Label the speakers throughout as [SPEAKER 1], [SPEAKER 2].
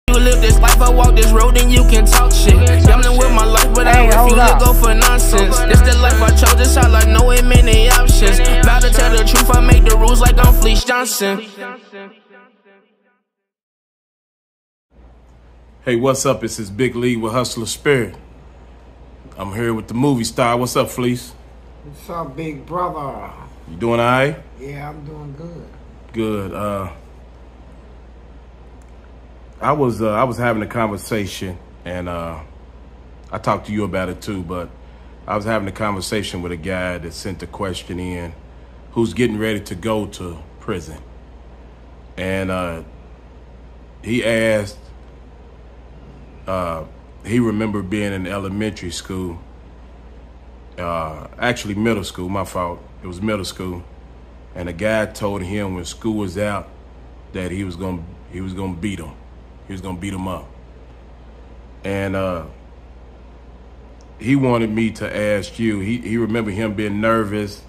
[SPEAKER 1] You live this life, I walk this road, and you can talk shit. Gambling with my life, but I refuse to go for nonsense. This the life I chose, this all I know, ain't many options. Vow to tell the truth, I make the rules like I'm Fleece Johnson.
[SPEAKER 2] Hey, what's up? This is Big Lee with Hustler Spirit. I'm here with the movie star. What's up, Fleece?
[SPEAKER 3] What's up, big brother?
[SPEAKER 2] You doing all right?
[SPEAKER 3] Yeah, I'm doing good.
[SPEAKER 2] Good. I was having a conversation, and I talked to you about it too, but I was having a conversation with a guy that sent a question in who's getting ready to go to prison. And he asked, he remembered being in elementary school, actually middle school, my fault. It was middle school. And a guy told him when school was out that he was gonna beat him. He was gonna beat him up. And he wanted me to ask you, he remembered him being nervous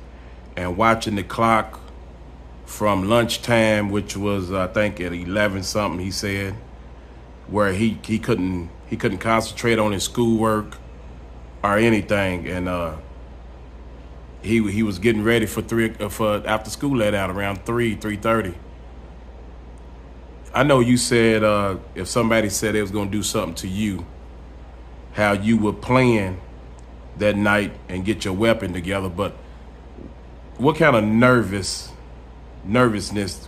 [SPEAKER 2] and watching the clock from lunchtime, which was I think at 11 something, he said, where he couldn't concentrate on his schoolwork or anything, and he was getting ready for after school let out around 3:30. I know you said if somebody said they was gonna do something to you, how you would plan that night and get your weapon together, but what kind of nervousness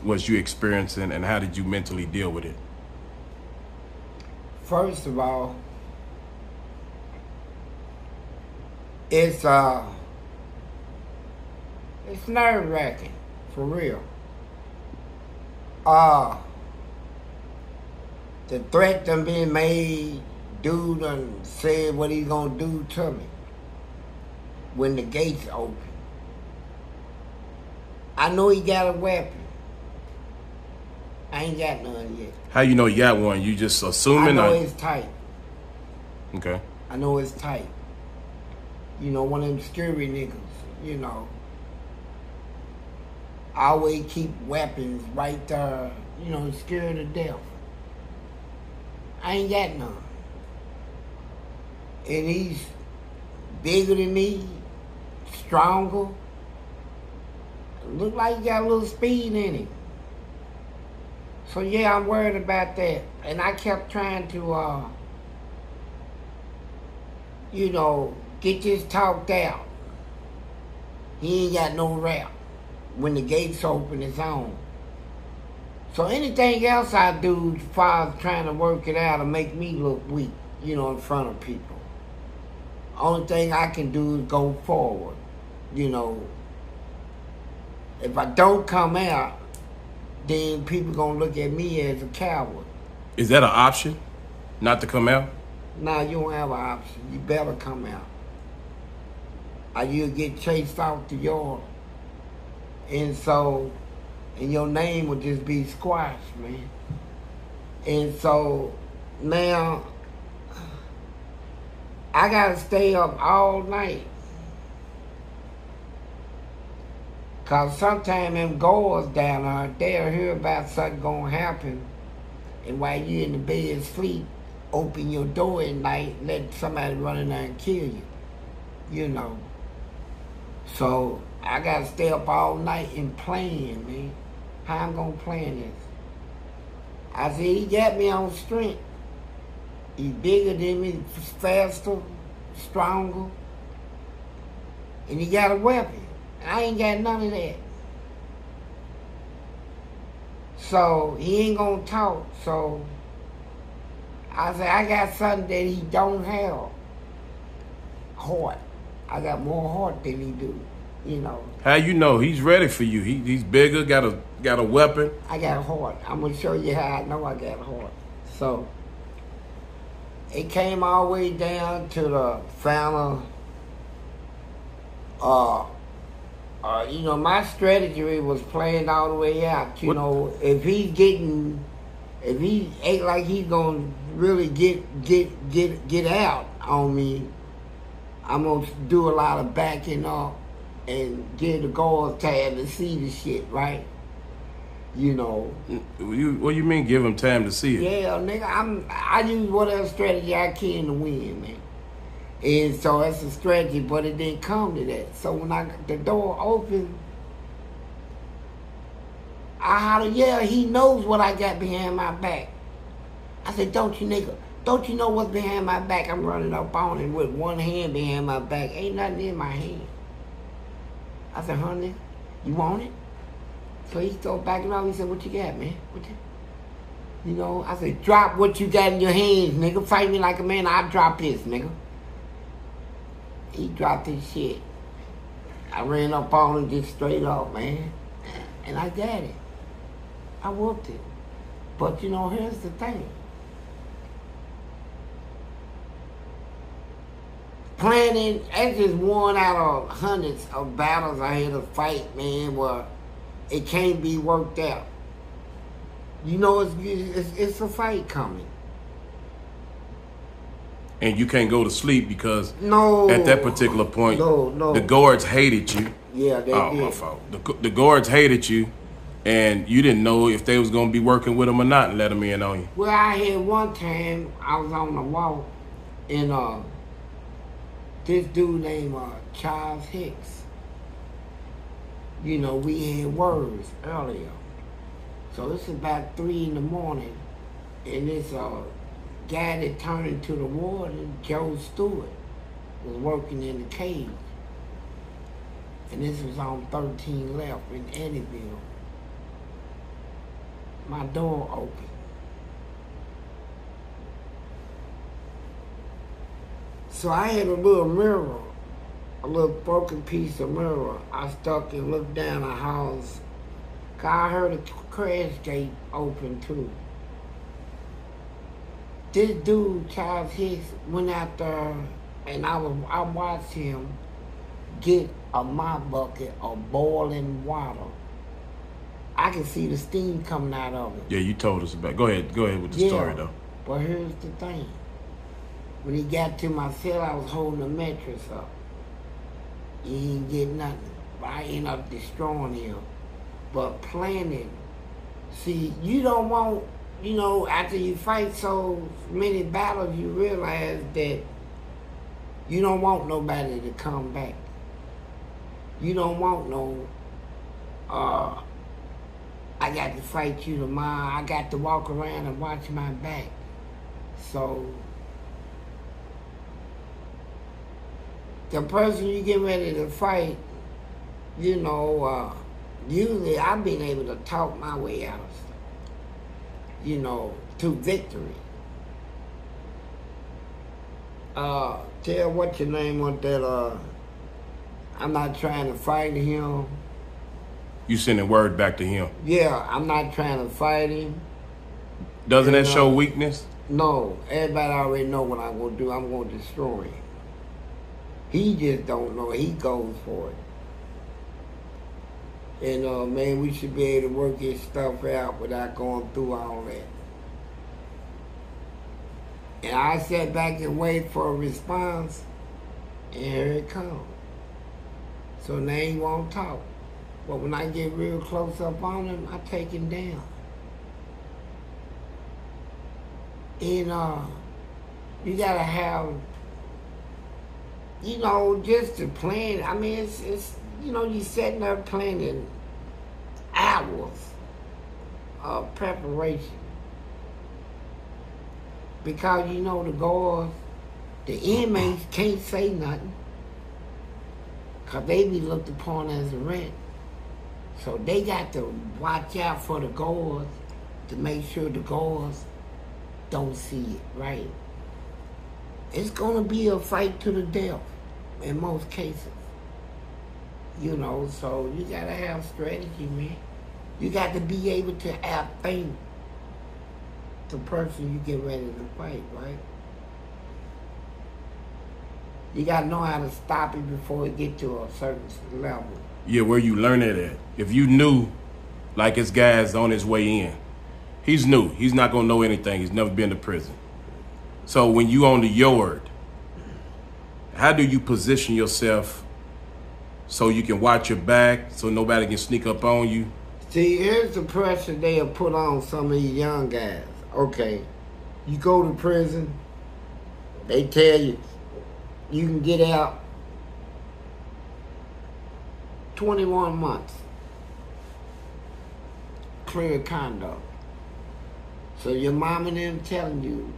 [SPEAKER 2] was you experiencing, and how did you mentally deal with it?
[SPEAKER 3] First of all, it's nerve-wracking, for real. The threat done being made, dude done said what he's gonna do to me when the gates open. I know he got a weapon. I ain't got none yet.
[SPEAKER 2] How you know you got one? You just assuming?
[SPEAKER 3] I know it's tight.
[SPEAKER 2] Okay.
[SPEAKER 3] I know it's tight. You know, one of them scary niggas, you know. I always keep weapons right there, you know, scared to death. I ain't got none. And he's bigger than me, stronger. Look like he got a little speed in him. So yeah, I'm worried about that. And I kept trying to, you know, get this talked out. He ain't got no rap. When the gates open, it's on. So anything else I do as far as trying to work it out will make me look weak, you know, in front of people. Only thing I can do is go forward, you know. If I don't come out, then people gonna look at me as a coward.
[SPEAKER 2] Is that an option, not to come out?
[SPEAKER 3] Nah, you don't have an option. You better come out. Or you'll get chased off the yard. And your name will just be squashed, man. And so, now, I gotta stay up all night. Cause sometimes them goers down there, they'll hear about something gonna happen. And while you in the bed asleep, open your door at night, let somebody run in there and kill you. You know. So I gotta stay up all night and plan, man. How I'm gonna plan this? I said, he got me on strength. He's bigger than me, faster, stronger. And he got a weapon. I ain't got none of that. So he ain't gonna talk. So I said, I got something that he don't have. Heart. I got more heart than he do, you know.
[SPEAKER 2] How you know? He's ready for you. He's bigger, got a weapon.
[SPEAKER 3] I got a heart. I'm gonna show you how I know I got a heart. So it came all the way down to the final you know, my strategy was planned all the way out. You know, if he ain't like he's gonna really get out on me, I'm gonna do a lot of backing up and give the guards time to see the shit, right? You know.
[SPEAKER 2] What you mean give him time to see it?
[SPEAKER 3] Yeah, nigga, I use whatever strategy I can to win, man. And so that's a strategy, but it didn't come to that. So when the door opened, I hollered, yeah, he knows what I got behind my back. I said, don't you know what's behind my back? I'm running up on him with one hand behind my back. Ain't nothing in my hand. I said, honey, you want it? So he started backing off. He said, what you got, man? You know, I said, drop what you got in your hands, nigga. Fight me like a man, I'll drop this, nigga. He dropped his shit. I ran up on him just straight up, man. And I got it. I whooped it. But, you know, here's the thing. Planning, that's just one out of hundreds of battles I had to fight, man, where it can't be worked out. You know, it's a fight coming.
[SPEAKER 2] And you can't go to sleep because
[SPEAKER 3] no,
[SPEAKER 2] at that particular point,
[SPEAKER 3] no.
[SPEAKER 2] the guards hated you.
[SPEAKER 3] Yeah, they did.
[SPEAKER 2] My fault. The guards hated you, and you didn't know if they was going to be working with them or not and let them in on you.
[SPEAKER 3] Well, I had one time, I was on the walk, and this dude named Charles Hicks, you know, we had words earlier. So it's about 3 in the morning, and this guy that turned into the warden, Joe Stewart, was working in the cage. And this was on 13 left in Eddyville. My door opened. So I had a little mirror, a little broken piece of mirror. I stuck and looked down the house. I heard a crash gate open too. This dude, Charles Hicks, went out there, and I watched him get a mop bucket of boiling water. I could see the steam coming out of it.
[SPEAKER 2] Yeah, you told us about it. Go ahead with the story though.
[SPEAKER 3] But here's the thing. When he got to my cell, I was holding a mattress up. He didn't get nothing. But I ended up destroying him. But planning, see, you don't want, you know, after you fight so many battles, you realize that you don't want nobody to come back. You don't want no, I got to fight you tomorrow. I got to walk around and watch my back. So, the person you get ready to fight, you know, usually I've been able to talk my way out of stuff, you know, to victory. Tell what your name was that, I'm not trying to fight him.
[SPEAKER 2] You sending word back to him?
[SPEAKER 3] Yeah, I'm not trying to fight him.
[SPEAKER 2] Doesn't that show weakness?
[SPEAKER 3] No, everybody already know what I'm going to do. I'm going to destroy him. He just don't know. He goes for it. And, man, we should be able to work his stuff out without going through all that. And I sat back and wait for a response, and here it comes. So now he won't talk. But when I get real close up on him, I take him down. And you gotta have, you know, just to plan. I mean, it's you know, you sitting there planning hours of preparation. Because, you know, the guards, the inmates can't say nothing. Because they be looked upon as a rat. So they got to watch out for the guards to make sure the guards don't see it, right? It's going to be a fight to the death in most cases. You know, so you got to have strategy, man. You got to be able to outthink the person you get ready to fight, right? You got to know how to stop it before it get to a certain level.
[SPEAKER 2] Yeah, where you learn it at. If you knew, like his guy's on his way in, he's new. He's not going to know anything. He's never been to prison. So when you on the yard, how do you position yourself so you can watch your back, so nobody can sneak up on you?
[SPEAKER 3] See, here's the pressure they'll put on some of these young guys. Okay, you go to prison, they tell you you can get out 21 months. Clear conduct. So your mom and them telling you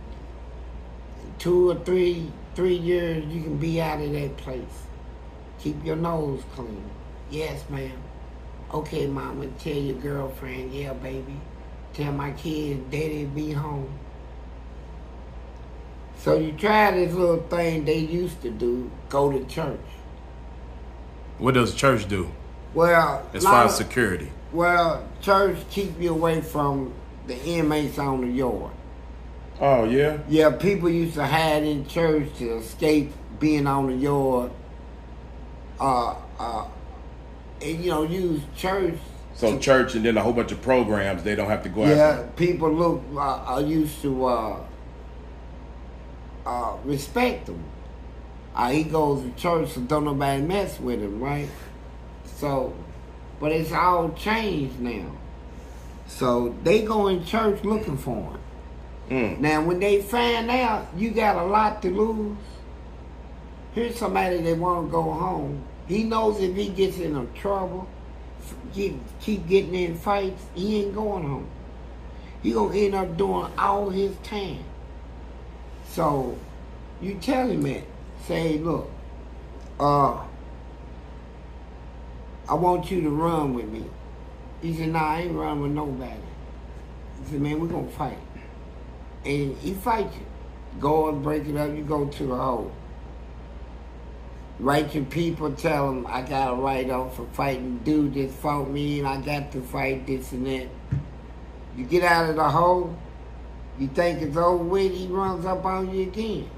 [SPEAKER 3] 2 or 3 years you can be out of that place. Keep your nose clean. Yes, ma'am. Okay, mama, tell your girlfriend, yeah, baby. Tell my kids, daddy be home. So you try this little thing they used to do, go to church.
[SPEAKER 2] What does church do?
[SPEAKER 3] Well,
[SPEAKER 2] as far as security.
[SPEAKER 3] Well, church keep you away from the inmates on the yard.
[SPEAKER 2] Oh, yeah?
[SPEAKER 3] Yeah, people used to hide in church to escape being on the yard. And, you know, use church.
[SPEAKER 2] So church and then a whole bunch of programs they don't have to go after.
[SPEAKER 3] Yeah, people are used to respect them. He goes to church, so don't nobody mess with him, right? So, but it's all changed now. So they go in church looking for him. Now, when they find out you got a lot to lose, here's somebody that want to go home. He knows if he gets in trouble, keep getting in fights, he ain't going home. He gonna end up doing all his time. So you tell him that. Say, look, I want you to run with me. He said, nah, I ain't running with nobody. He said, man, we're gonna fight. And he fight you. Go and break it up, you go to the hole. Write your people, tell them I got a write off for fighting dude that fought me and I got to fight this and that. You get out of the hole, you think it's over with, he runs up on you again.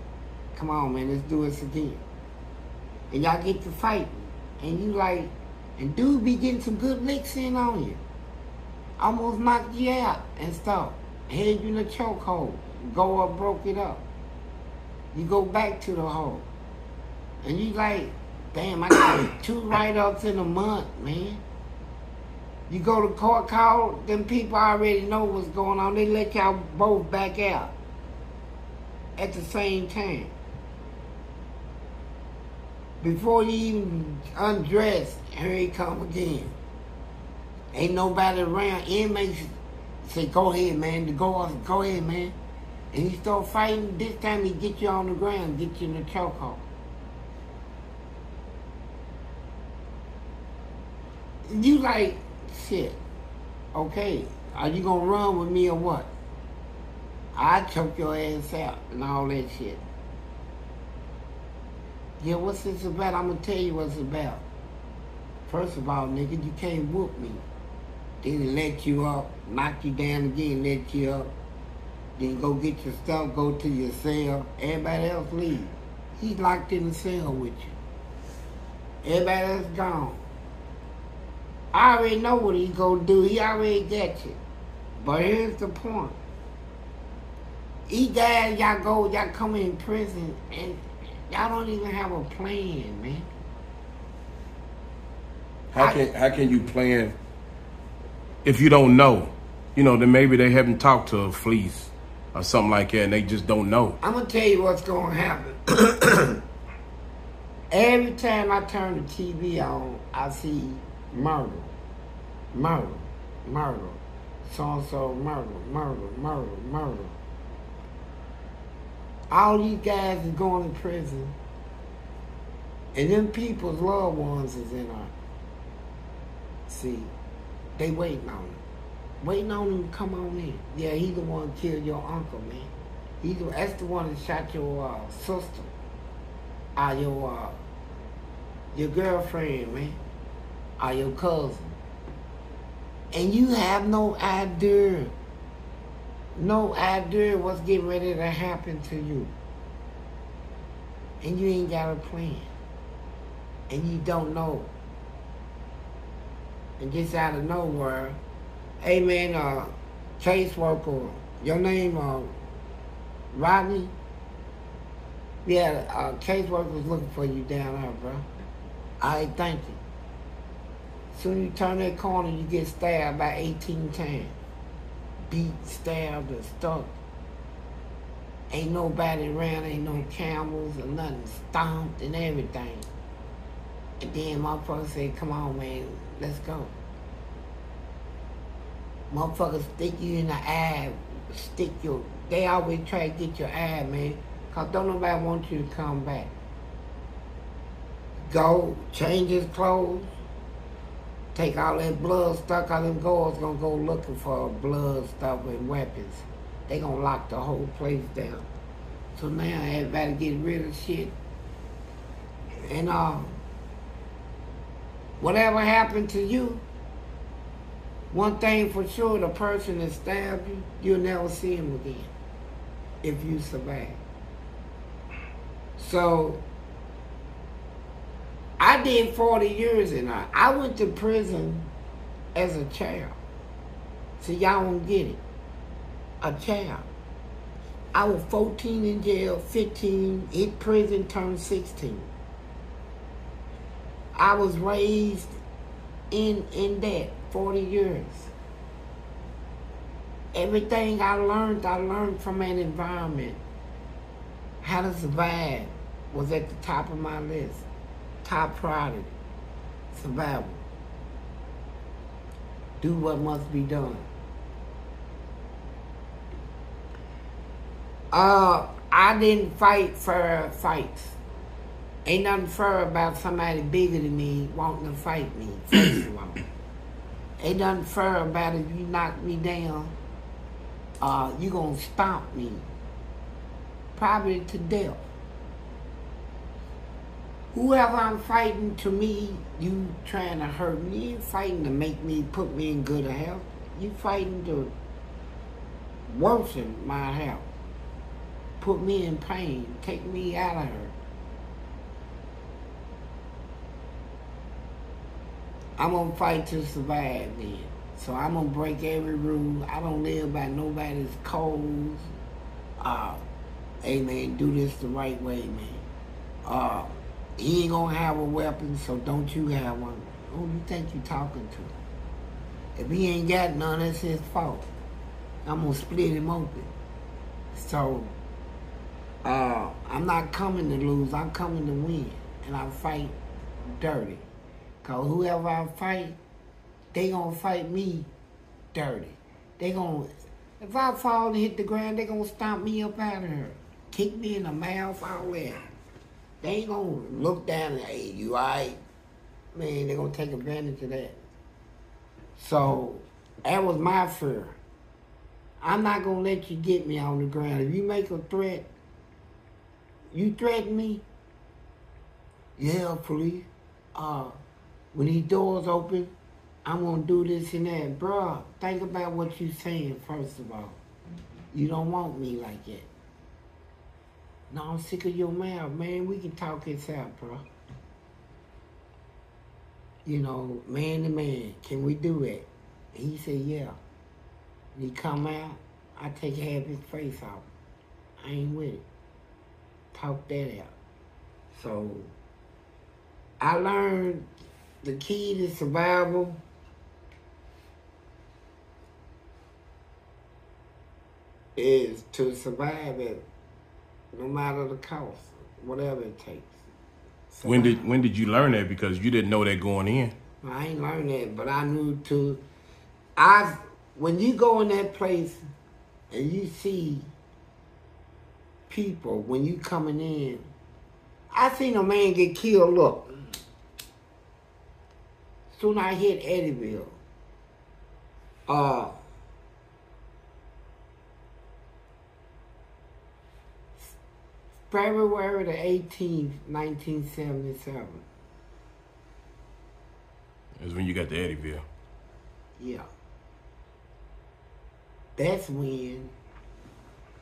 [SPEAKER 3] Come on, man, let's do this again. And y'all get to fighting. And you like, and dude be getting some good licks in on you. Almost knocked you out and stuff. Had you in a chokehold. Go up, broke it up. You go back to the hole. And you like, damn, I got 2 write-ups in a month, man. You go to court, call, them people already know what's going on. They let y'all both back out at the same time. Before you even undress, here he come again. Ain't nobody around. Inmates say, go ahead, man. Go ahead, man. And he start fighting. This time he get you on the ground, get you in the chokehold. You like, shit, okay, are you gonna run with me or what? I choke your ass out and all that shit. Yeah, what's this about? I'm gonna tell you what's it's about. First of all, nigga, you can't whoop me. Then let you up, knock you down again, let you up. Then go get your stuff, go to your cell. Everybody else leave. He's locked in the cell with you. Everybody else gone. I already know what he gonna do. He already got you. But here's the point. These guys, y'all come in prison and y'all don't even have a plan, man.
[SPEAKER 2] How can you plan if you don't know? You know, then maybe they haven't talked to a Fleece or something like that and they just don't know.
[SPEAKER 3] I'm gonna tell you what's gonna happen. Every time I turn the TV on, I see murder, murder, murder, so-and-so, murder, murder, murder, murder. All these guys is going to prison, and them people's loved ones is in there. See, they waiting on him. Waiting on him to come on in. Yeah, he the one who killed your uncle, man. That's the one that shot your sister. Your girlfriend, man. Or your cousin. And you have no idea what's getting ready to happen to you. And you ain't got a plan. And you don't know. And just out of nowhere, hey man, caseworker, your name, Rodney? Yeah, caseworker's looking for you down there, bro. All right, thank you. Soon you turn that corner, you get stabbed about 18 times. Beat, stabbed, or stuck. Ain't nobody around, ain't no camels or nothing. Stomped and everything. And then motherfucker said, come on, man, let's go. Motherfuckers stick you in the eye, they always try to get your eye, man, because don't nobody want you to come back. Go, change his clothes, take all that blood stuck on them guards, gonna go looking for blood stuff and weapons. They gonna lock the whole place down. So now everybody get rid of shit. And whatever happened to you, one thing for sure, the person that stabbed you, you'll never see him again if you survive. So, I did 40 years in there. I went to prison as a child. So y'all won't get it. A child. I was 14 in jail, 15, hit prison, turned 16. I was raised in that 40 years. Everything I learned from an environment. How to survive was at the top of my list. Top priority. Survival. Do what must be done. I didn't fight fair fights. Ain't nothing fair about somebody bigger than me wanting to fight me, first of all. Ain't nothing fair about if you knock me down, you gonna stomp me. Probably to death. Whoever I'm fighting, to me, you trying to hurt me. You ain't fighting to make me, put me in good health. You fighting to worsen my health. Put me in pain. Take me out of her. I'm gonna fight to survive then. So I'm gonna break every rule. I don't live by nobody's codes. Hey man, do this the right way, man. He ain't gonna have a weapon, so don't you have one. Who you think you talking to? If he ain't got none, that's his fault. I'm gonna split him open. So, I'm not coming to lose, I'm coming to win. And I fight dirty. Cause whoever I fight, they gonna fight me dirty. They gonna, if I fall and hit the ground, they gonna stomp me up out of here. Kick me in the mouth, all that. They ain't gonna look down and, hey, you all right? Man, they gonna take advantage of that. So, that was my fear. I'm not gonna let you get me on the ground. If you make a threat, you threaten me, yeah, police. When these doors open, I'm gonna do this and that. Bruh, think about what you saying, first of all. You don't want me like that. No, I'm sick of your mouth, man. We can talk this out, bro. You know, man to man, can we do that? He said, yeah. He come out, I take half his face off. I ain't with it. Talk that out. So, I learned the key to survival is to survive it no matter the cost, whatever it takes. Survive.
[SPEAKER 2] When did you learn that? Because you didn't know that going in.
[SPEAKER 3] I ain't learned that, but I knew to. When you go in that place and you see people, when you coming in, I seen a man get killed, look. Soon I hit Eddyville. February the 18th, 1977.
[SPEAKER 2] Is when you got to Eddyville.
[SPEAKER 3] Yeah. That's when,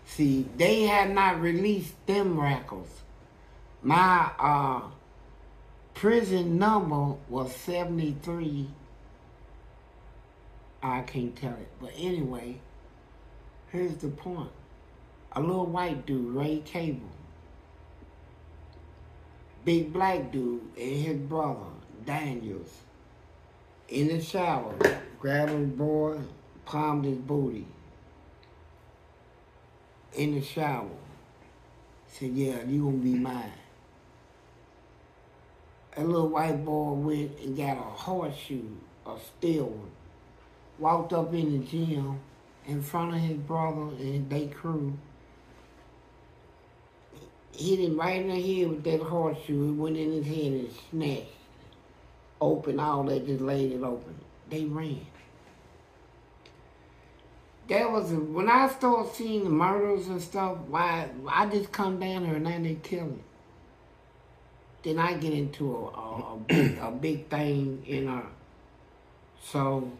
[SPEAKER 3] see, they had not released them records. My prison number was 73. I can't tell it. But anyway, here's the point. A little white dude, Ray Cable. Big black dude and his brother, Daniels. in the shower, grabbed the boy, palmed his booty. In the shower. Said, yeah, you gonna be mine. A little white boy went and got a horseshoe, a steel one. Walked up in the gym in front of his brother and they crew. Hit him right in the head with that horseshoe. It went in his head and snatched. Open all that, just laid it open. They ran. That was, when I started seeing the murders and stuff, why I just come down here and now they kill him. Then I get into a big thing in her. So,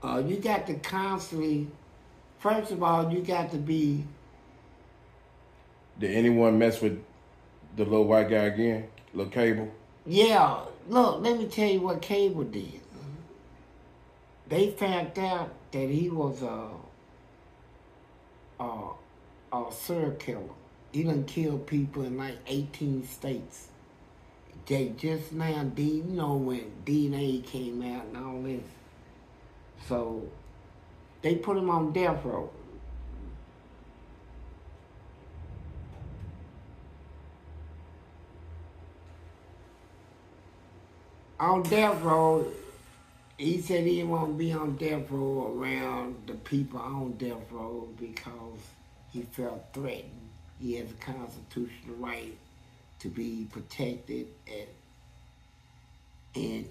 [SPEAKER 3] you got to constantly, first of all, you got to be.
[SPEAKER 2] Did anyone mess with the little white guy again? Little Cable?
[SPEAKER 3] Yeah, look, let me tell you what Cable did. They found out that he was a serial killer. He done killed people in like 18 states. They just now, you know, when DNA came out and all this. So, they put him on death row. On death row, he said he didn't want to be on death row around the people on death row because he felt threatened. He has a constitutional right to be protected. And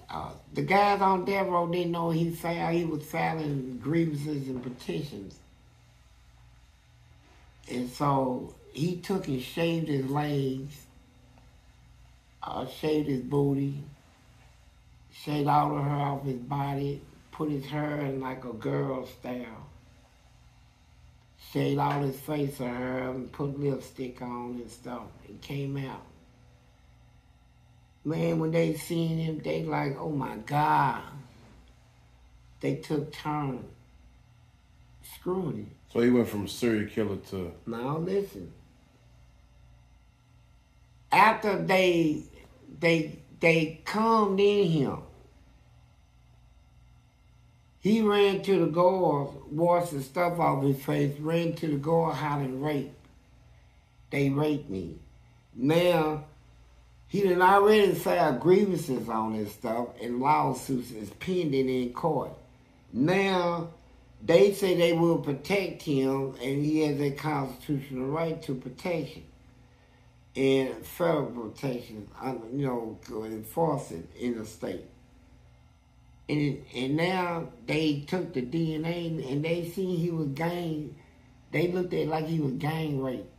[SPEAKER 3] the guys on death row didn't know he was filing grievances and petitions. And so he took and shaved his legs, shaved his booty, shaved all the hair off his body, put his hair in like a girl style, shaved all his face of hair and put lipstick on and stuff, and came out. Man, when they seen him, they like, oh my God. They took turns screwing him.
[SPEAKER 2] So he went from serial killer to...
[SPEAKER 3] Now listen. After they calmed in him, he ran to the guards, washed the stuff off his face, ran to the guard hollering rape. They raped me. Now, he done already filed grievances on this stuff and lawsuits is pending in court. Now, they say they will protect him and he has a constitutional right to protection and federal protection, you know, to enforce it in the state. And now they took the DNA and they seen he was they looked at it like he was gang raped.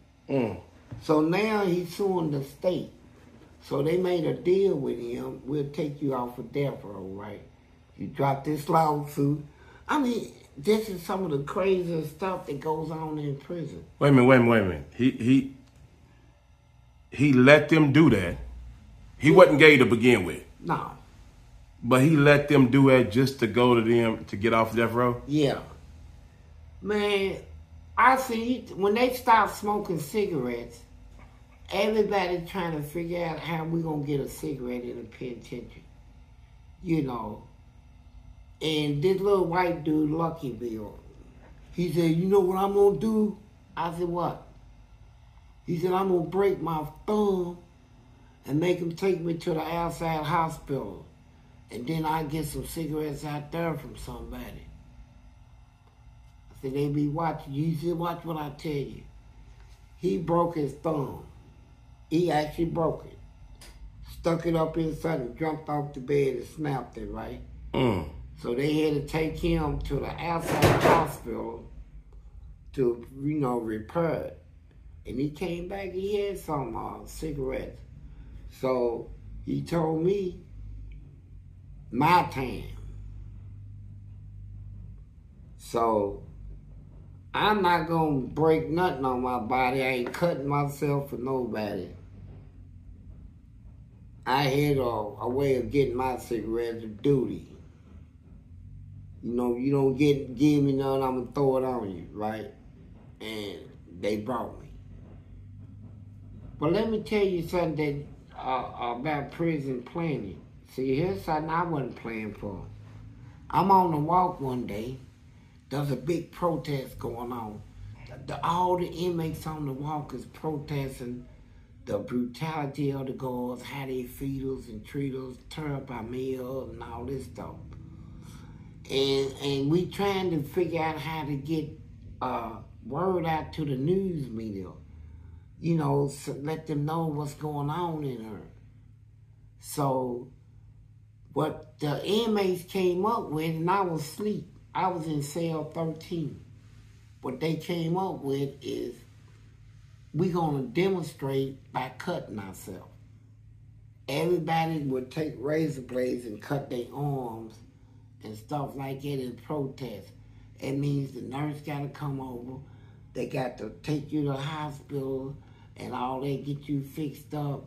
[SPEAKER 3] So now he's suing the state. So they made a deal with him. We'll take you off of death row, right? You drop this lawsuit. I mean, this is some of the craziest stuff that goes on in prison.
[SPEAKER 2] Wait a minute. He let them do that. He wasn't gay to begin with.
[SPEAKER 3] No.
[SPEAKER 2] But he let them do that just to go to them to get off death row?
[SPEAKER 3] Yeah. Man, I see when they stop smoking cigarettes, everybody trying to figure out how we gonna get a cigarette in the penitentiary. You know. And this little white dude, Lucky Bill, he said, you know what I'm gonna do? I said, what? He said, I'm gonna break my thumb and make him take me to the outside hospital. And then I get some cigarettes out there from somebody. I said, they be watching you. He said, watch what I tell you. He broke his thumb. He actually broke it. Stuck it up inside and jumped off the bed and snapped it, right? So they had to take him to the outside hospital to, you know, repair it. And he came back, he had some cigarettes. So he told me, my time. So I'm not gonna break nothing on my body. I ain't cutting myself for nobody. I had a way of getting my cigarettes of duty. You know, you don't give me none, I'm gonna throw it on you, right? And they brought me. But let me tell you something about prison planning. See, here's something I wasn't planning for. I'm on the walk one day. There's a big protest going on. All the inmates on the walk is protesting the brutality of the guards, how they feed us and treat us, turn up our meals and all this stuff. And we trying to figure out how to get word out to the news media. You know, so let them know what's going on in her. So what the inmates came up with, and I was asleep. I was in cell 13. What they came up with is we're going to demonstrate by cutting ourselves. Everybody would take razor blades and cut their arms and stuff like that in protest. It means the nurse got to come over. They got to take you to the hospital and all that, get you fixed up,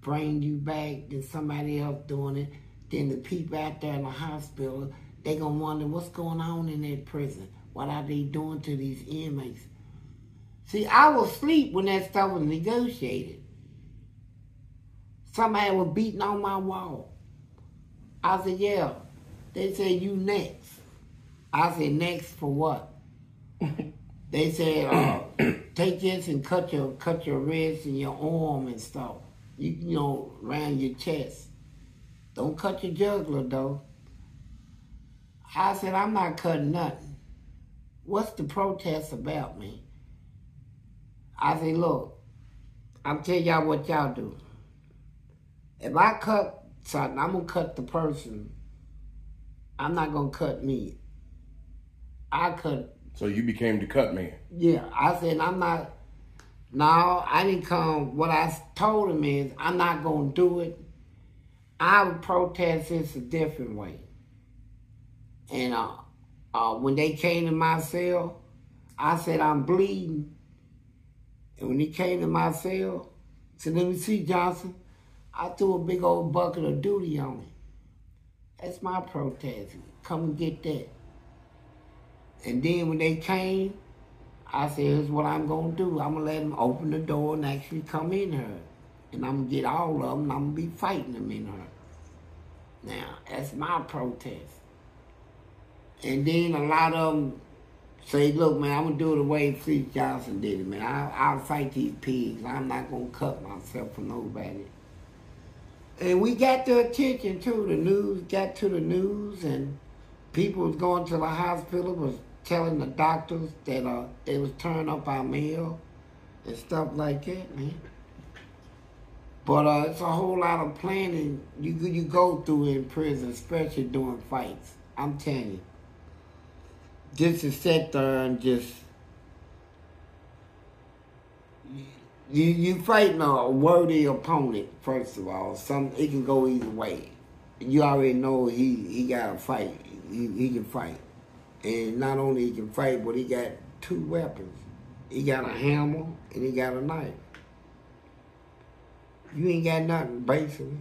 [SPEAKER 3] bring you back, then somebody else doing it. Then the people out there in the hospital, they going to wonder what's going on in that prison. What are they doing to these inmates? See, I was asleep when that stuff was negotiated. Somebody was beating on my wall. I said, yeah. They said, you next. I said, next for what? They said, take this and cut your wrist and your arm and stuff. You know, around your chest. Don't cut your jugular, though. I said, I'm not cutting nothing. What's the protest about, man? I said, look, I'm telling y'all what y'all do. If I cut something, I'm going to cut the person. I'm not going to cut me. I cut.
[SPEAKER 2] So you became the cut man?
[SPEAKER 3] Yeah. I said, I'm not. No, I didn't come. What I told him is, I'm not going to do it. I would protest this a different way. And when they came to my cell, I said, I'm bleeding. And when he came to my cell, I said, let me see, Johnson. I threw a big old bucket of duty on him. That's my protest. Come and get that. And then when they came, I said, here's what I'm going to do. I'm going to let them open the door and actually come in here. And I'm going to get all of them and I'm going to be fighting them in her. Now, that's my protest. And then a lot of them say, look, man, I'm going to do it the way Fleece Johnson did it, man. I'll fight these pigs. I'm not going to cut myself for nobody. And we got the attention, too. The news got to the news, and people was going to the hospital, was telling the doctors that they was turning up our mail and stuff like that, man. But it's a whole lot of planning you go through in prison, especially during fights. I'm telling you. Just to sit there and just... You fighting a worthy opponent, first of all. It can go either way. You already know he got to fight. He can fight. And not only he can fight, but he got 2 weapons. He got a hammer and he got a knife. You ain't got nothing, basically.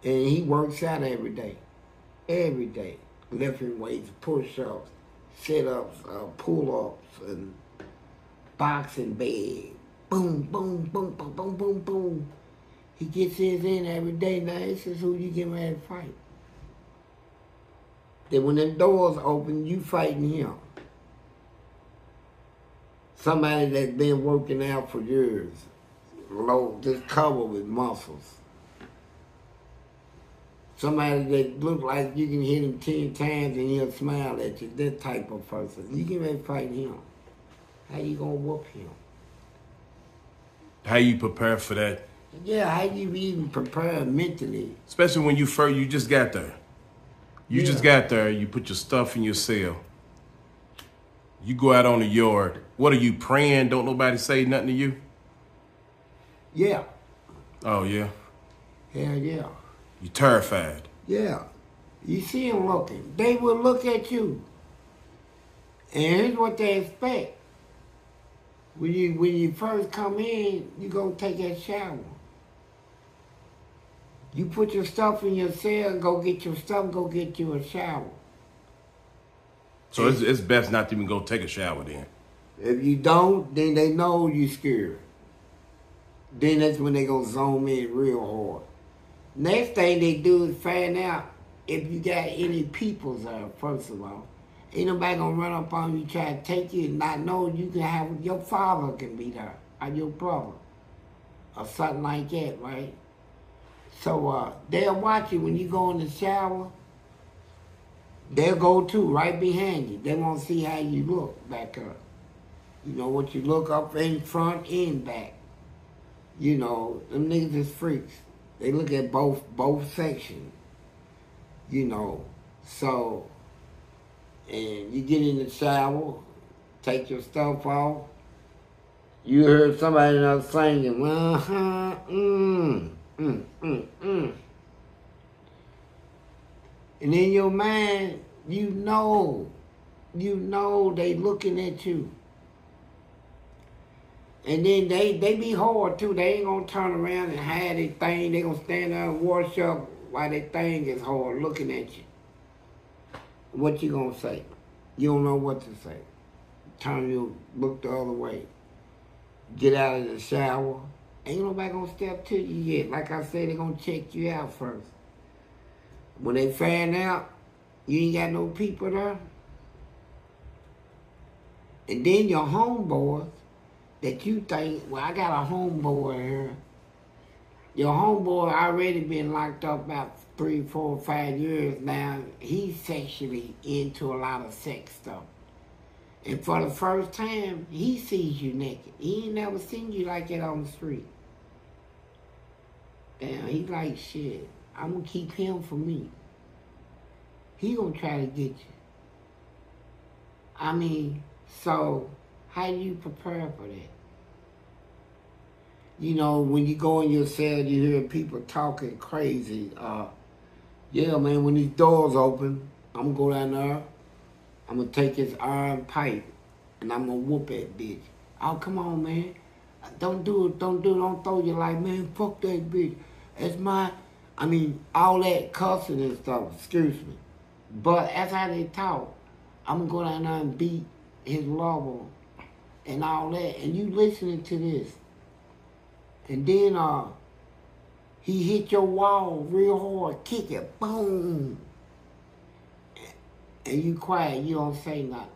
[SPEAKER 3] And he works out every day. Every day. Lifting weights, push-ups, sit-ups, pull-ups, and boxing bag. Boom, boom, boom, boom, boom, boom, boom. He gets his in every day. Now, this is who you get ready to fight. Then when the doors open, you fighting him. Somebody that's been working out for years. Just covered with muscles. Somebody that look like you can hit him 10 times and he'll smile at you. That type of person. You get ready to fight him. How you gonna whoop him?
[SPEAKER 2] How you prepare for that?
[SPEAKER 3] Yeah, how you even prepare mentally?
[SPEAKER 2] Especially when you just got there. You just got there, you put your stuff in your cell. You go out on the yard. What are you, praying? Don't nobody say nothing to you?
[SPEAKER 3] Yeah.
[SPEAKER 2] Oh, yeah?
[SPEAKER 3] Hell yeah.
[SPEAKER 2] You terrified?
[SPEAKER 3] Yeah. You see them looking. They will look at you. And here's what they expect. When you first come in, you go take that shower. You put your stuff in your cell, go get your stuff, go get you a shower.
[SPEAKER 2] So it's best not to even go take a shower then?
[SPEAKER 3] If you don't, then they know you scared. Then that's when they gonna zoom in real hard. Next thing they do is find out if you got any peoples there, first of all. Ain't nobody gonna run up on you, try to take you, and not know you can have, your father can be there, or your brother, or something like that, right? So they'll watch you when you go in the shower. They'll go too, right behind you. They want to see how you look back up. You know, what you look up in front and back. You know, them niggas is freaks. They look at both sections. You know, so, and you get in the shower, take your stuff off. You heard somebody else singing, And in your mind, you know they looking at you. And then they be hard too. They ain't gonna turn around and hide their thing. They gonna stand there and wash up while their thing is hard looking at you. What you gonna say? You don't know what to say. Turn your look the other way. Get out of the shower. Ain't nobody gonna step to you yet. Like I said, they gonna check you out first. When they find out you ain't got no people there, and then your homeboys that you think, well, I got a homeboy here. Your homeboy already been locked up about 3, 4, 5 years now. He's sexually into a lot of sex stuff. And for the first time, he sees you naked. He ain't never seen you like that on the street. Damn, he like, shit, I'm gonna keep him for me. He gonna try to get you. I mean, so how do you prepare for that? You know, when you go in your cell, you hear people talking crazy. Yeah, man, when these doors open, I'm gonna go down there, I'm gonna take his iron pipe, and I'm gonna whoop that bitch. Oh, come on, man. Don't do it, don't throw you like, man, fuck that bitch. It's my, I mean, all that cussing and stuff, excuse me. But that's how they talk. I'm gonna go down there and beat his lover and all that, and you listening to this. And then he hit your wall real hard, kick it, boom. And you quiet, you don't say nothing.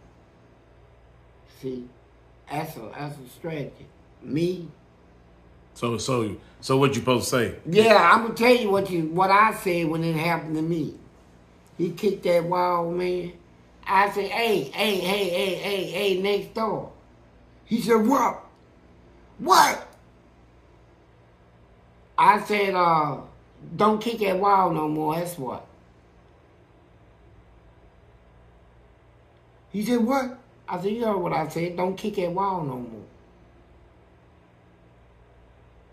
[SPEAKER 3] See, that's a strategy. Me.
[SPEAKER 2] So what you supposed to say?
[SPEAKER 3] Yeah, I'm gonna tell you what I said when it happened to me. He kicked that wall, man. I said, hey, next door. He said, what? What? I said, don't kick that wall no more, that's what. He said, what? I said, you heard what I said, don't kick that wall no more.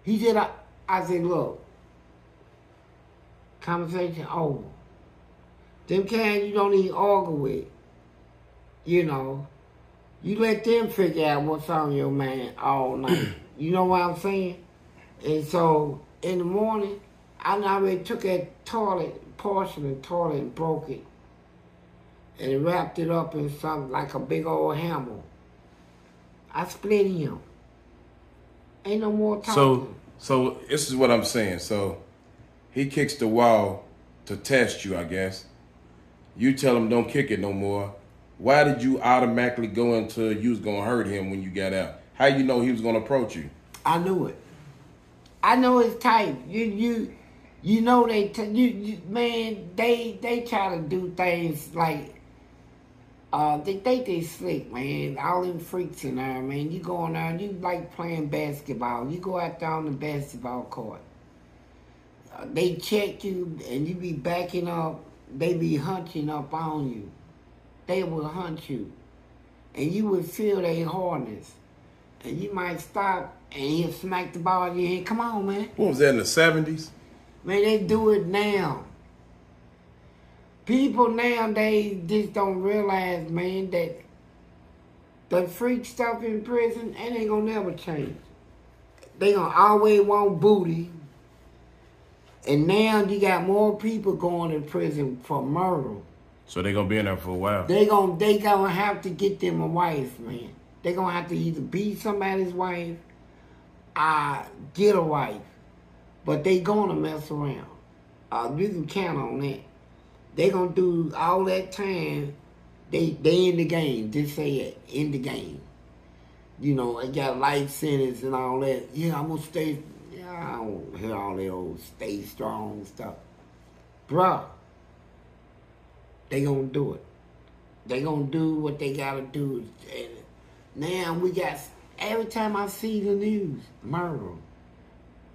[SPEAKER 3] He said, I said, look, conversation over. Them kind you don't even argue with. You know, you let them figure out what's on your mind all night. You know what I'm saying? And so, in the morning, I already took that porcelain toilet and broke it. And wrapped it up in something like a big old hammer. I split him. Ain't no more talking.
[SPEAKER 2] So this is what I'm saying. So he kicks the wall to test you, I guess. You tell him don't kick it no more. Why did you automatically go into you was gonna hurt him when you got out? How you know he was gonna approach you?
[SPEAKER 3] I knew it. I know his type. You know man, they try to do things like they think they slick, man. All them freaks in there, man. You go in there, you like playing basketball. You go out there on the basketball court. They check you and you be backing up. They be hunching up on you. They will hunt you. And you would feel their hardness. And you might stop and he'll smack the ball in your head. Come on, man.
[SPEAKER 2] What was that, in the 70s?
[SPEAKER 3] Man, they do it now. People nowadays just don't realize, man, that the freak stuff in prison, it ain't gonna never change. They gonna always want booty. And now you got more people going to prison for murder.
[SPEAKER 2] So they gonna be in there for a while.
[SPEAKER 3] They gonna have to get them a wife, man. They gonna have to either be somebody's wife, get a wife. But they gonna mess around. You can count on that. They gonna do all that time. They in the game. Just say it, in the game. You know, they got life sentence and all that. Yeah, I'm gonna stay. Yeah, I don't hear all that old stay strong stuff. Bruh, they gonna do it. They gonna do what they gotta do. And now we got, every time I see the news, murder.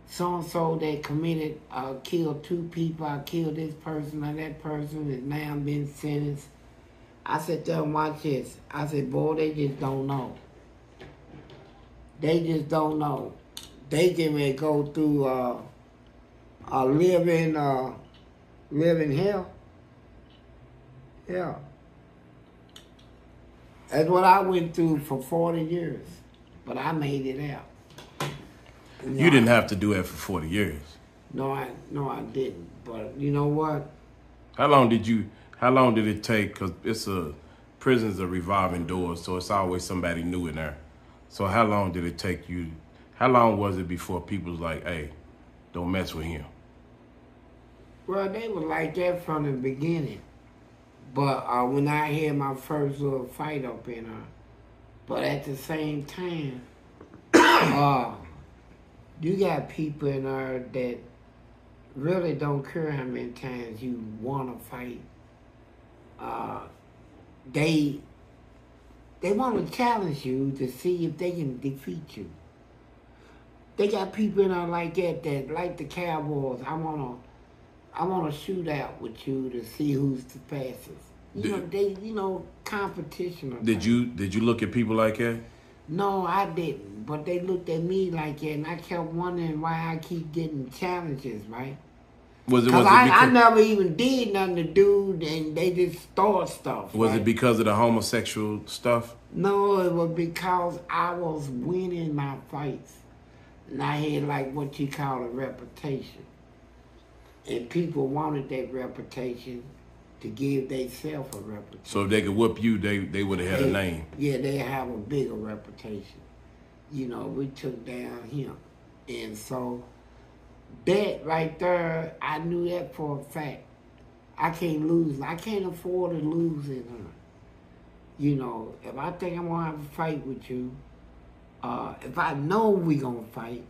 [SPEAKER 3] So-and-so that committed, killed 2 people, I killed this person or that person is now been sentenced. I said to them, watch this. I said, boy, they just don't know. They just don't know. They can go through a living hell. Yeah. That's what I went through for 40 years. But I made it out.
[SPEAKER 2] You didn't have to do that for 40 years.
[SPEAKER 3] No, I didn't. But you know what?
[SPEAKER 2] How long did it take? Because prison's a revolving door, so it's always somebody new in there. So how long did it take you? How long was it before people was like, hey, don't mess with him?
[SPEAKER 3] Well, they were like that from the beginning. But when I had my first little fight up in her, but at the same time, you got people in there that really don't care how many times you want to fight. They want to challenge you to see if they can defeat you. They got people in there like that like the Cowboys. I want to shoot out with you to see who's the fastest. Competition.
[SPEAKER 2] Did you look at people like that?
[SPEAKER 3] No, I didn't. But they looked at me like that, and I kept wondering why I keep getting challenges, right?
[SPEAKER 2] Was it
[SPEAKER 3] because I never even did nothing to do, and they just start stuff.
[SPEAKER 2] Was
[SPEAKER 3] right?
[SPEAKER 2] it because of the homosexual stuff?
[SPEAKER 3] No, it was because I was winning my fights. And I had like what you call a reputation. And people wanted that reputation to give themselves a reputation.
[SPEAKER 2] So if they could whoop you, they would have had a name.
[SPEAKER 3] Yeah, they have a bigger reputation. You know, we took down him. And so that right there, I knew that for a fact. I can't lose. I can't afford to lose in her. You know, if I think I'm going to have a fight with you, if I know we going to fight,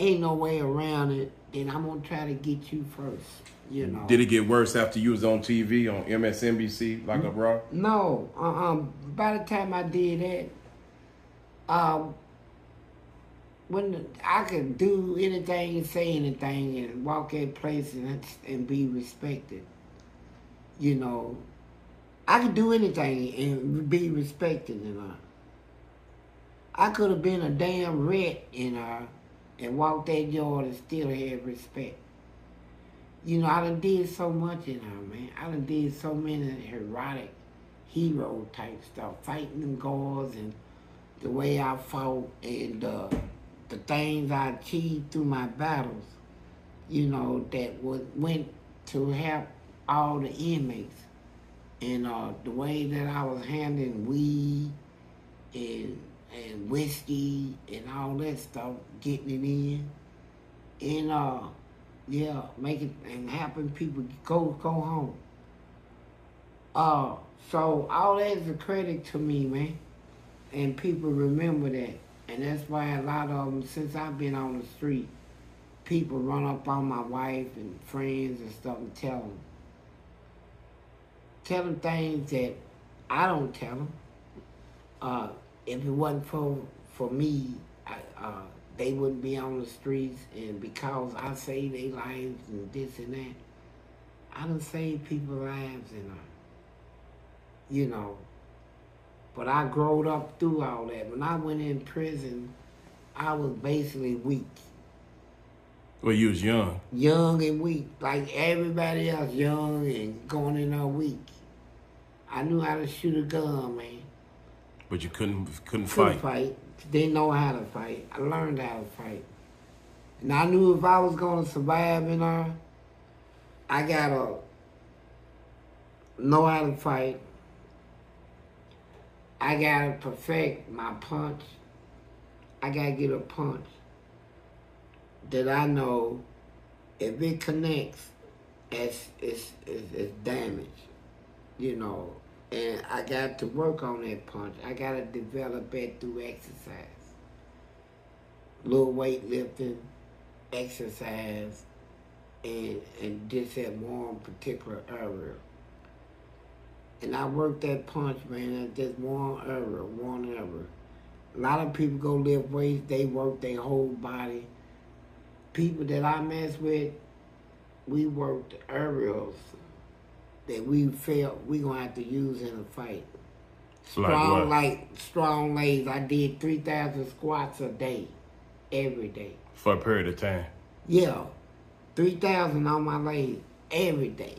[SPEAKER 3] ain't no way around it, then I'm going to try to get you first, you know.
[SPEAKER 2] Did it get worse after you was on TV, on MSNBC, like a Raw?
[SPEAKER 3] No. By the time I did that, when I could do anything and say anything and walk in place and be respected, you know, I could do anything and be respected in her. I could have been a damn rat in her and walked that yard and still had respect. You know, I done did so much in her, man. I done did so many heroic hero type stuff, fighting them guards and the way I fought and the things I achieved through my battles, you know, that went to help all the inmates. And the way that I was handling weed and whiskey and all that stuff, getting it in, and yeah, make it and helping people go home. So all that is a credit to me, man, and people remember that, and that's why a lot of them, since I've been on the street, people run up on my wife and friends and stuff and tell them things that I don't tell them. If it wasn't for me, they wouldn't be on the streets, and because I saved their lives and this and that, I done saved people's lives and you know. But I growed up through all that. When I went in prison, I was basically weak.
[SPEAKER 2] Well, you was young. Young
[SPEAKER 3] and weak, like everybody else, young and going in there weak. I knew how to shoot a gun, man.
[SPEAKER 2] But you couldn't fight.
[SPEAKER 3] Didn't know how to fight. I learned how to fight. And I knew if I was going to survive in there, I got to know how to fight. I got to perfect my punch. I got to get a punch that I know If it connects, it's damaged, you know. And I got to work on that punch. I got to develop it through exercise. Little weightlifting, exercise, and just at one particular area. And I worked that punch, man, at just one area. A lot of people go lift weights, they work their whole body. People that I mess with, we worked areas that we felt we gonna have to use in a fight. Strong legs. I did 3,000 squats a day, every day.
[SPEAKER 2] For a period of time?
[SPEAKER 3] Yeah, 3,000 on my legs every day.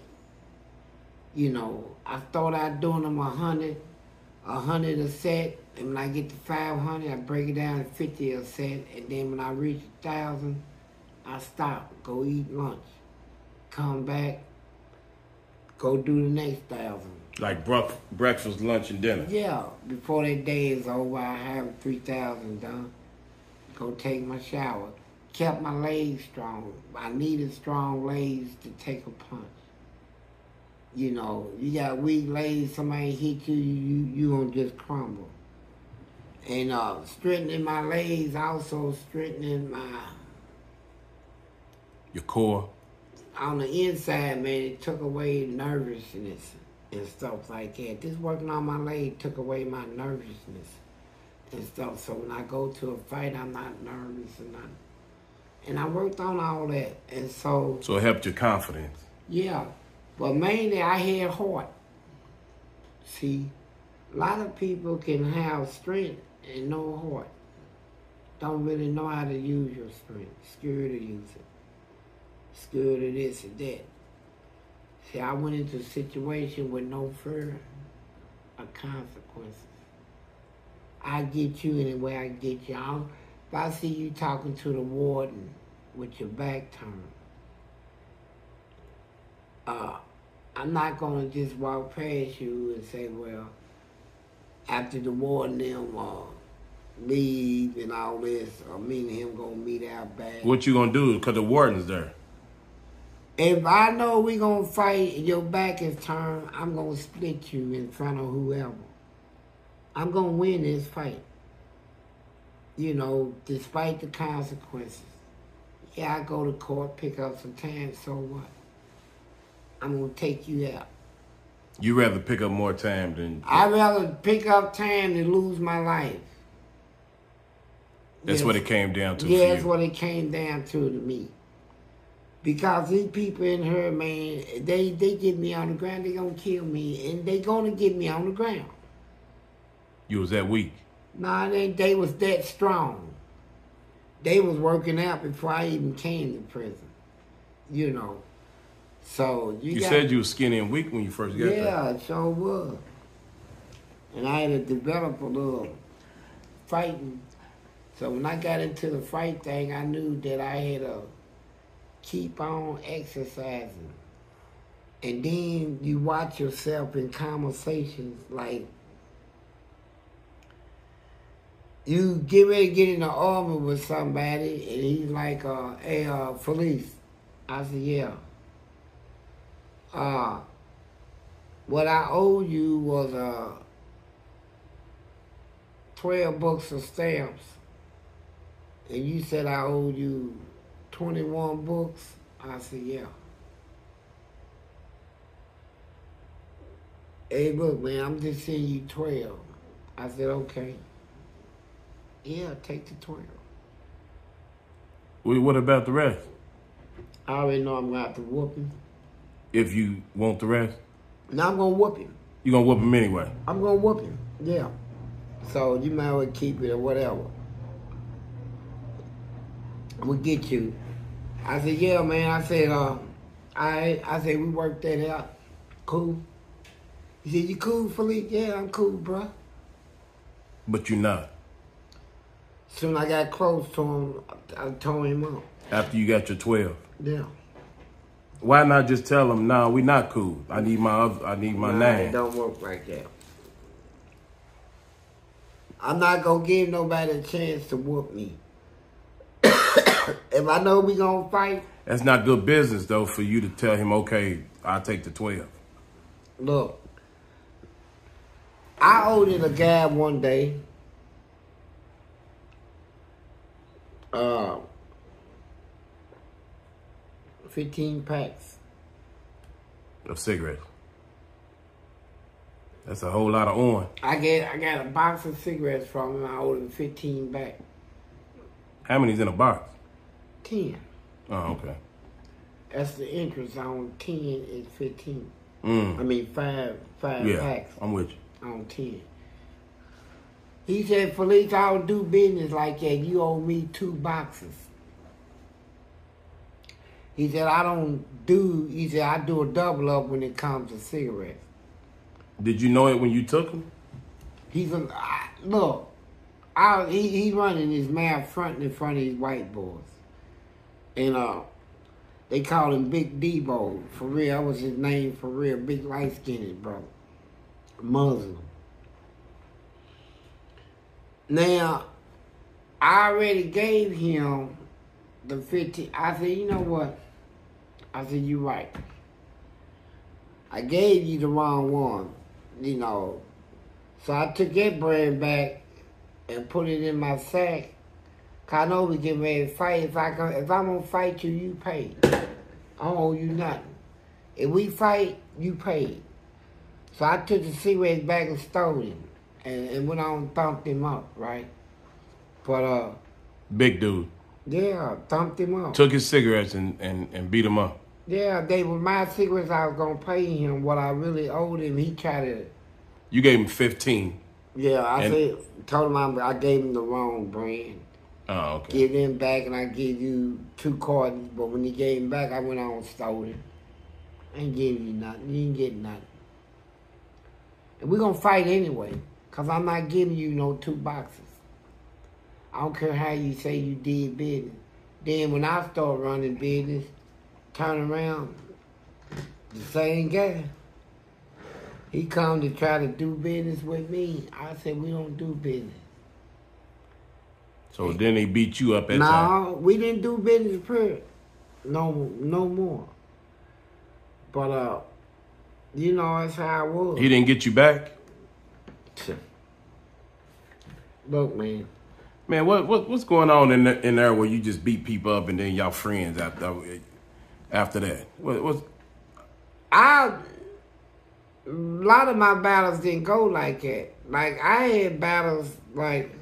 [SPEAKER 3] You know, I started out doing them 100 a set, and when I get to 500, I break it down to 50 a set, and then when I reach 1,000, I stop, go eat lunch, come back, go do the next 1,000.
[SPEAKER 2] Like breakfast, lunch, and dinner?
[SPEAKER 3] Yeah, before that day is over, I have 3,000 done. Go take my shower. Kept my legs strong. I needed strong legs to take a punch. You know, you got weak legs, somebody hit you gonna just crumble. And strengthening my legs, also strengthening
[SPEAKER 2] your core.
[SPEAKER 3] On the inside, man, it took away nervousness and stuff like that. Just working on my leg took away my nervousness and stuff. So when I go to a fight, I'm not nervous and nothing. And I worked on all that, and so...
[SPEAKER 2] So it helped your confidence?
[SPEAKER 3] Yeah, but mainly I had heart. See, a lot of people can have strength and no heart. Don't really know how to use your strength. Scared to use it. Scared of this and that. See, I went into a situation with no fear of consequences. I get you any way I get you. If I see you talking to the warden with your back turned, I'm not going to just walk past you and say, well, after the warden them leave and all this, or me and him going to meet out back.
[SPEAKER 2] What you going to do because the warden's there?
[SPEAKER 3] If I know we going to fight and your back is turned, I'm going to split you in front of whoever. I'm going to win this fight. You know, despite the consequences. Yeah, I go to court, pick up some time, so what? I'm going to take you out.
[SPEAKER 2] You rather pick up more time than...
[SPEAKER 3] I'd rather pick up time than lose my life.
[SPEAKER 2] That's what it came down to.
[SPEAKER 3] Yeah, that's what it came down to me. Because these people in here, man, they get me on the ground, they going to kill me, and they going to get me on the ground.
[SPEAKER 2] You was that weak?
[SPEAKER 3] Nah, they was that strong. They was working out before I even came to prison, you know. So you
[SPEAKER 2] said you was skinny and weak when you first got there.
[SPEAKER 3] Yeah, it sure was. And I had to develop a little fighting. So when I got into the fight thing, I knew that I had to keep on exercising. And then you watch yourself in conversations like, you get ready to get in the army with somebody, and he's like, hey, Fleece. I said, yeah. What I owe you was 12 books of stamps, and you said I owe you 21 books. I said, yeah. Hey, look, man, I'm just sending you 12. I said, okay. Yeah, take the 12.
[SPEAKER 2] Well, what about the rest?
[SPEAKER 3] I already know I'm going to have to whoop him.
[SPEAKER 2] If you want the rest?
[SPEAKER 3] No, I'm going to whoop him.
[SPEAKER 2] You going to whoop him anyway?
[SPEAKER 3] I'm going to whoop him, yeah. So you might as well keep it or whatever. I'm going to get you. I said, yeah, man. I said, I said, we worked that out. Cool. He said, you cool, Fleece? Yeah, I'm cool, bro.
[SPEAKER 2] But you're not.
[SPEAKER 3] Soon I got close to him, I tore him up.
[SPEAKER 2] After you got your 12?
[SPEAKER 3] Yeah.
[SPEAKER 2] Why not just tell him, nah, we not cool. I need my 9.
[SPEAKER 3] It don't work like that. I'm not going to give nobody a chance to whoop me. If I know we gonna fight.
[SPEAKER 2] That's not good business, though, for you to tell him, okay, I'll take the 12.
[SPEAKER 3] Look, I owed it a guy one day. 15 packs.
[SPEAKER 2] Of cigarettes. That's a whole lot of on.
[SPEAKER 3] I got a box of cigarettes from him. I owed him 15 back.
[SPEAKER 2] How many's in a box?
[SPEAKER 3] 10.
[SPEAKER 2] Oh, okay.
[SPEAKER 3] That's the interest on 10 is 15. I
[SPEAKER 2] Mm.
[SPEAKER 3] mean, five
[SPEAKER 2] Yeah,
[SPEAKER 3] packs
[SPEAKER 2] I'm with you.
[SPEAKER 3] on 10. He said, Fleece, I don't do business like that. You owe me 2 boxes. He said, I do a double up when it comes to cigarettes.
[SPEAKER 2] Did you know it when you took them?
[SPEAKER 3] He running his mouth front in front of his white boys. And they call him Big Debo. For real, that was his name for real. Big light-skinned brother. Muslim. Now, I already gave him the 50. I said, you know what? I said, you're right. I gave you the wrong one, you know. So I took that brand back and put it in my sack. Cause I know we getting ready to fight. If I'm gonna fight you, you pay. I don't owe you nothing. If we fight, you pay. So I took the cigarettes back and stole him. And went on and thumped him up, right? But
[SPEAKER 2] Big dude.
[SPEAKER 3] yeah, thumped him up.
[SPEAKER 2] Took his cigarettes and beat him up.
[SPEAKER 3] Yeah, they were my cigarettes. I was gonna pay him what I really owed him. He tried to.
[SPEAKER 2] You gave him 15.
[SPEAKER 3] Yeah, told him I gave him the wrong brand.
[SPEAKER 2] Oh, okay.
[SPEAKER 3] Give them back, and I give you 2 cartons. But when he gave him back, I went on and stole him. I ain't giving you nothing. You ain't getting nothing. And we're gonna fight anyway, cause I'm not giving you no 2 boxes. I don't care how you say you did business. Then when I start running business, turn around, the same guy. He come to try to do business with me. I said, we don't do business.
[SPEAKER 2] So then they beat you up at time.
[SPEAKER 3] No, we didn't do business, period. No more. But, you know, that's how it was.
[SPEAKER 2] He didn't get you back?
[SPEAKER 3] Look, man.
[SPEAKER 2] Man, what's going on in there where you just beat people up and then y'all friends after that?
[SPEAKER 3] A lot of my battles didn't go like that. Like, I had battles, like,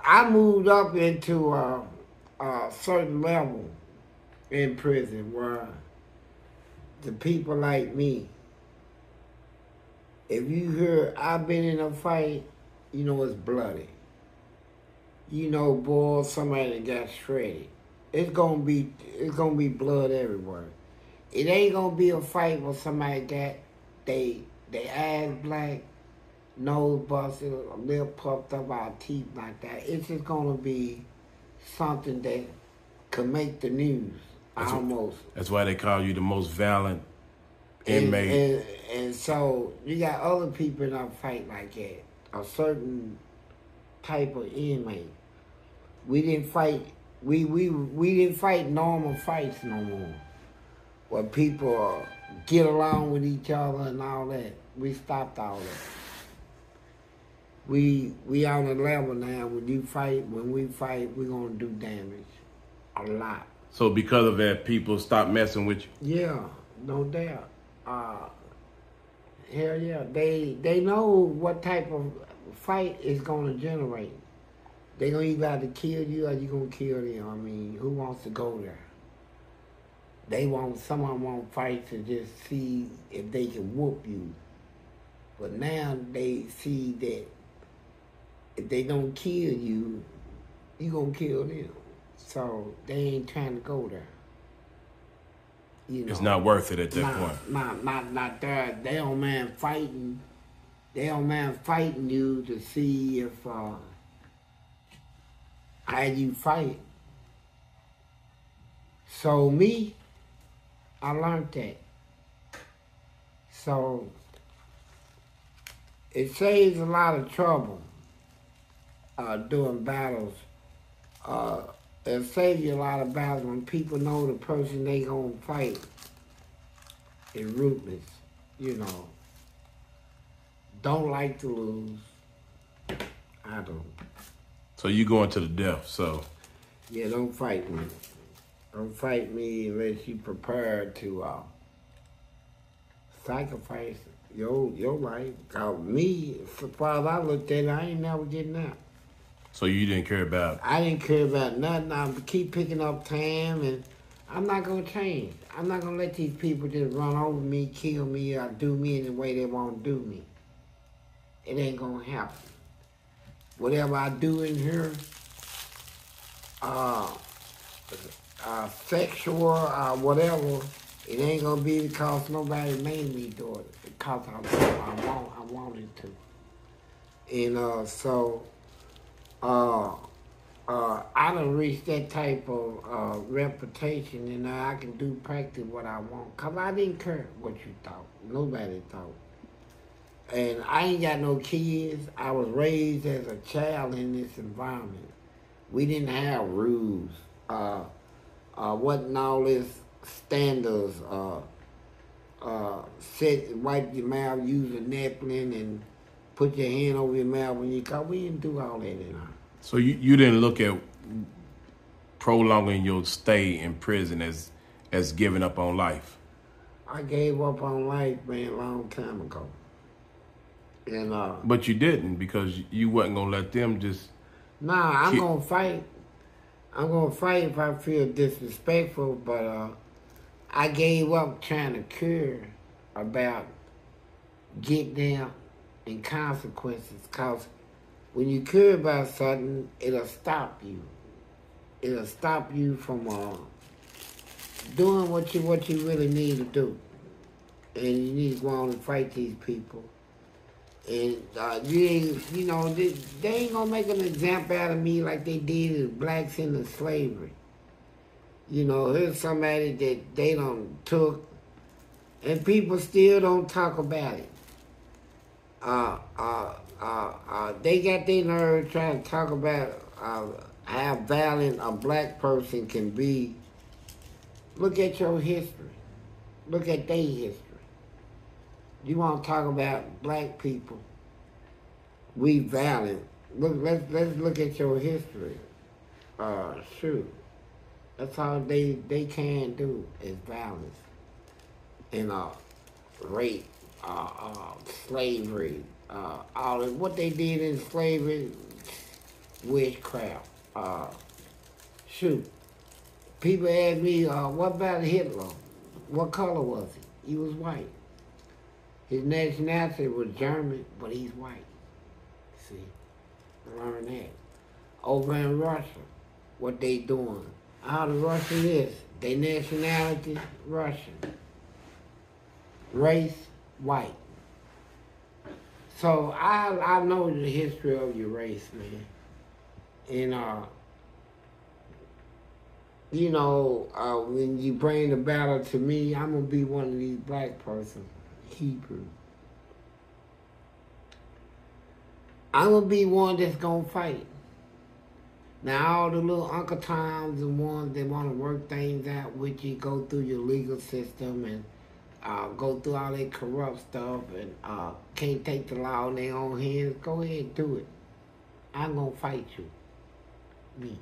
[SPEAKER 3] I moved up into a certain level in prison where the people like me, if you hear I've been in a fight, you know it's bloody. You know, boy, somebody that got shredded. It's gonna be blood everywhere. It ain't gonna be a fight where somebody got they eyes black, nose busted, lip puffed up, our teeth like that. It's just gonna be something that could make the news.
[SPEAKER 2] That's why they call you the most violent inmate.
[SPEAKER 3] And so you got other people in our fight like that. A certain type of inmate. We didn't fight. We didn't fight normal fights no more, where people get along with each other and all that. We stopped all that. We on a level now. When we fight, we're gonna do damage, a lot.
[SPEAKER 2] So because of that, people stop messing with you?
[SPEAKER 3] Yeah, no doubt. Hell yeah, they know what type of fight is gonna generate. They gonna either have to kill you or you gonna kill them. I mean, who wants to go there? Some of them want fight to just see if they can whoop you. But now they see that if they don't kill you, you gonna kill them. So they ain't trying to go there. You know,
[SPEAKER 2] it's not worth it at that point.
[SPEAKER 3] Not there. They don't mind fighting. They don't mind fighting you to see if how you fight. So me, I learned that. So it saves a lot of trouble. doing battles, it'll save you a lot of battles when people know the person they gonna fight is ruthless, you know. Don't like to lose. I don't.
[SPEAKER 2] So you going to the death, so.
[SPEAKER 3] Yeah, don't fight me. Don't fight me unless you prepared to sacrifice your life. Cause me, as far as I looked at it, I ain't never getting out.
[SPEAKER 2] So you didn't care about?
[SPEAKER 3] I didn't care about nothing. I keep picking up time, and I'm not gonna change. I'm not gonna let these people just run over me, kill me, or do me in the way they want to do me. It ain't gonna happen. Whatever I do in here, sexual, whatever, it ain't gonna be because nobody made me do it. Because I wanted to. And so, I done reached that type of reputation, and I can do practically what I want. Cause I didn't care what you thought. Nobody thought. And I ain't got no kids. I was raised as a child in this environment. We didn't have rules. Wasn't all this standards. Sit, wipe your mouth, use a napkin, and put your hand over your mouth when you cough. We didn't do all that in our.
[SPEAKER 2] So you didn't look at prolonging your stay in prison as giving up on life?
[SPEAKER 3] I gave up on life, man, a long time ago. And
[SPEAKER 2] but you didn't, because you wasn't gonna let them just.
[SPEAKER 3] Nah, I'm gonna fight. I'm gonna fight if I feel disrespectful, but I gave up trying to cure about get down and consequences, cause when you care about something, it'll stop you. It'll stop you from doing what you really need to do, and you need to go on and fight these people. And you know, they ain't gonna make an example out of me like they did as blacks into slavery. You know, here's somebody that they done took, and people still don't talk about it. They got their nerve trying to talk about how violent a black person can be. Look at your history. Look at their history. You want to talk about black people? We violent. Let's look at your history. Shoot, that's all they can do is violence and rape, slavery, all of what they did in slavery, witchcraft. Shoot, people ask me, what about Hitler? What color was he? He was white. His nationality was German, but he's white. See, learn that. Over in Russia, what they doing? How the Russian is? Their nationality, Russian. Race, white. So I know the history of your race, man. And you know, when you bring the battle to me, I'm gonna be one of these black persons. Hebrew. I'm gonna be one that's gonna fight. Now all the little Uncle Toms and ones that wanna work things out with you, go through your legal system and go through all that corrupt stuff and can't take the law in their own hands, go ahead and do it. I'm gonna fight you. Me.